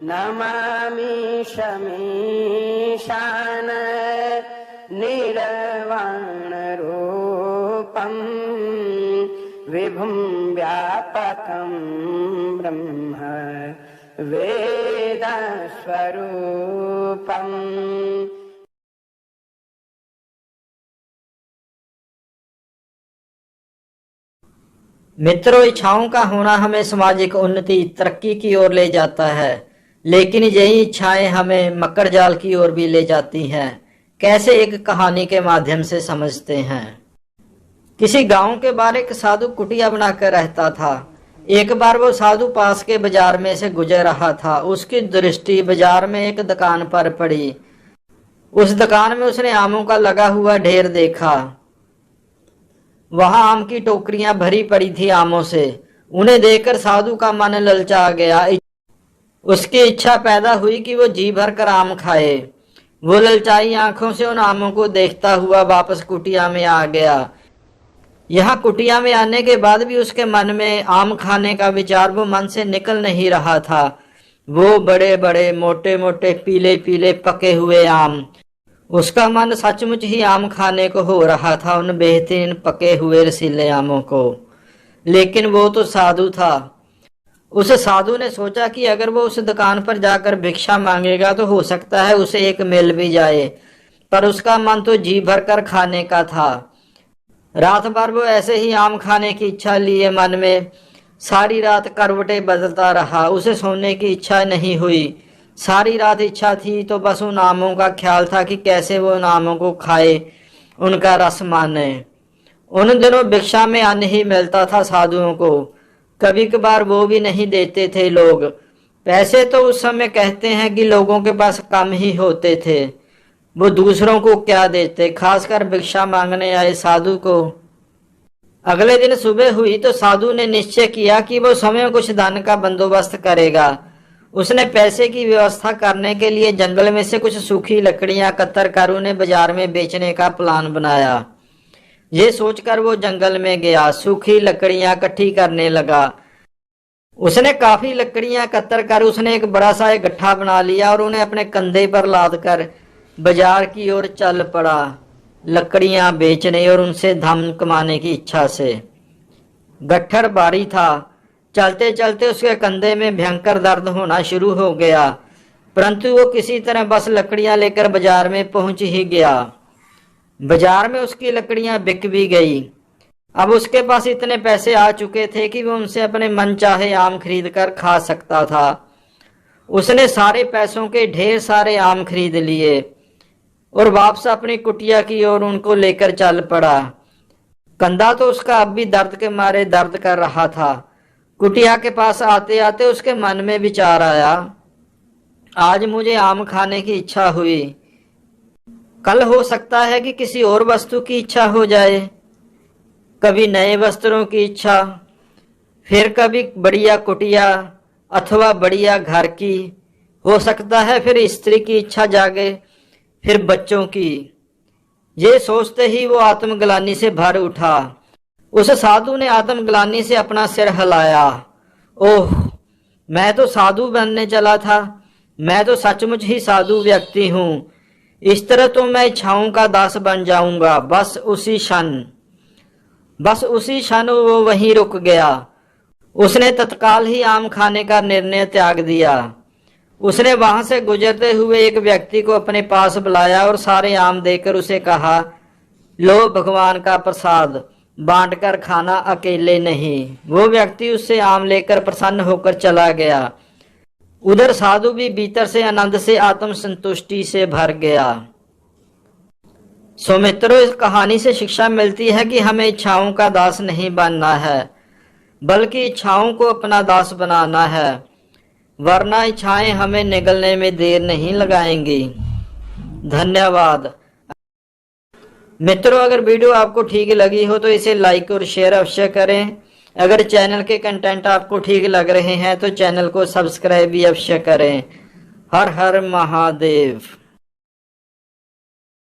नमामि शमीशान निर्वाणरूपं विभुं व्यापकं ब्रह्म वेदस्वरूपम्। मित्रों, इच्छाओं का होना हमें सामाजिक उन्नति तरक्की की ओर ले जाता है, लेकिन यही इच्छाएं हमें मकर जाल की ओर भी ले जाती हैं। कैसे, एक कहानी के माध्यम से समझते हैं। किसी गांव के बाहर एक साधु कुटिया बनाकर रहता था। एक बार वो साधु पास के बाजार में से गुजर रहा था। उसकी दृष्टि बाजार में एक दुकान पर पड़ी। उस दुकान में उसने आमों का लगा हुआ ढेर देखा। वहां आम की टोकरियां भरी पड़ी थी आमों से। उन्हें देखकर साधु का मन ललचा गया। उसकी इच्छा पैदा हुई कि वो जी भर कर आम खाए। वो ललचाई आंखों से उन आमों को देखता हुआ वापस कुटिया में आ गया। यहाँ कुटिया में आने के बाद भी उसके मन में आम खाने का विचार वो मन से निकल नहीं रहा था। वो बड़े बड़े मोटे मोटे पीले पीले पके हुए आम, उसका मन सचमुच ही आम खाने को हो रहा था, उन बेहतरीन पके हुए रसीले आमों को। लेकिन वो तो साधु था। उस साधु ने सोचा कि अगर वो उस दुकान पर जाकर भिक्षा मांगेगा तो हो सकता है उसे एक मिल भी जाए, पर उसका मन तो जी भर कर खाने का था। रात भर वो ऐसे ही आम खाने की इच्छा लिए मन में सारी रात करवटें बदलता रहा। उसे सोने की इच्छा नहीं हुई। सारी रात इच्छा थी तो बस उन आमों का ख्याल था कि कैसे वो उन आमों को खाए, उनका रस माने। उन दिनों भिक्षा में अन्न ही मिलता था साधुओं को। कभी कभार वो भी नहीं देते थे लोग। पैसे तो उस समय कहते हैं कि लोगों के पास कम ही होते थे। वो दूसरों को क्या देते, खासकर भिक्षा मांगने आए साधु को। अगले दिन सुबह हुई तो साधु ने निश्चय किया कि वो समय कुछ धन का बंदोबस्त करेगा। उसने पैसे की व्यवस्था करने के लिए जंगल में से कुछ सूखी लकड़ियां कतर कर उन्हें बाजार में बेचने का प्लान बनाया। ये सोचकर वो जंगल में गया, सूखी लकड़ियां इकट्ठी करने लगा। उसने काफी लकड़ियां कतर कर उसने एक बड़ा सा गट्ठा बना लिया और उन्हें अपने कंधे पर लाद कर बाजार की ओर चल पड़ा, लकड़ियां बेचने और उनसे धन कमाने की इच्छा से। गट्ठर भारी था। चलते चलते उसके कंधे में भयंकर दर्द होना शुरू हो गया, परंतु वो किसी तरह बस लकड़ियां लेकर बाजार में पहुंच ही गया। बाजार में उसकी लकड़ियां बिक भी गई। अब उसके पास इतने पैसे आ चुके थे कि वो उनसे अपने मन चाहे आम खरीद कर खा सकता था। उसने सारे पैसों के ढेर सारे आम खरीद लिए और वापस अपनी कुटिया की ओर उनको लेकर चल पड़ा। कंधा तो उसका अब भी दर्द के मारे दर्द कर रहा था। कुटिया के पास आते आते उसके मन में विचार आया, आज मुझे आम खाने की इच्छा हुई, कल हो सकता है कि किसी और वस्तु की इच्छा हो जाए। कभी नए वस्त्रों की इच्छा, फिर कभी बढ़िया कुटिया अथवा बढ़िया घर की, हो सकता है फिर स्त्री की इच्छा जागे, फिर बच्चों की। ये सोचते ही वो आत्मग्लानि से भर उठा। उस साधु ने आत्मग्लानि से अपना सिर हिलाया। ओह, मैं तो साधु बनने चला था। मैं तो सचमुच ही साधु व्यक्ति हूँ। इस तरह तो मैं इच्छाओं का दास बन जाऊंगा। बस उसी क्षण वो वहीं रुक गया। उसने तत्काल ही आम खाने का निर्णय त्याग दिया। उसने वहां से गुजरते हुए एक व्यक्ति को अपने पास बुलाया और सारे आम देकर उसे कहा, लो भगवान का प्रसाद, बांट कर खाना, अकेले नहीं। वो व्यक्ति उससे आम लेकर प्रसन्न होकर चला गया। उधर साधु भी भीतर से आनंद से आत्म संतुष्टि से भर गया। सो मित्रों, इस कहानी से शिक्षा मिलती है कि हमें इच्छाओं का दास नहीं बनना है, बल्कि इच्छाओं को अपना दास बनाना है, वरना इच्छाएं हमें निगलने में देर नहीं लगाएंगी। धन्यवाद। मित्रों, अगर वीडियो आपको ठीक लगी हो तो इसे लाइक और शेयर अवश्य करें। अगर चैनल के कंटेंट आपको ठीक लग रहे हैं तो चैनल को सब्सक्राइब भी अवश्य करें। हर हर महादेव।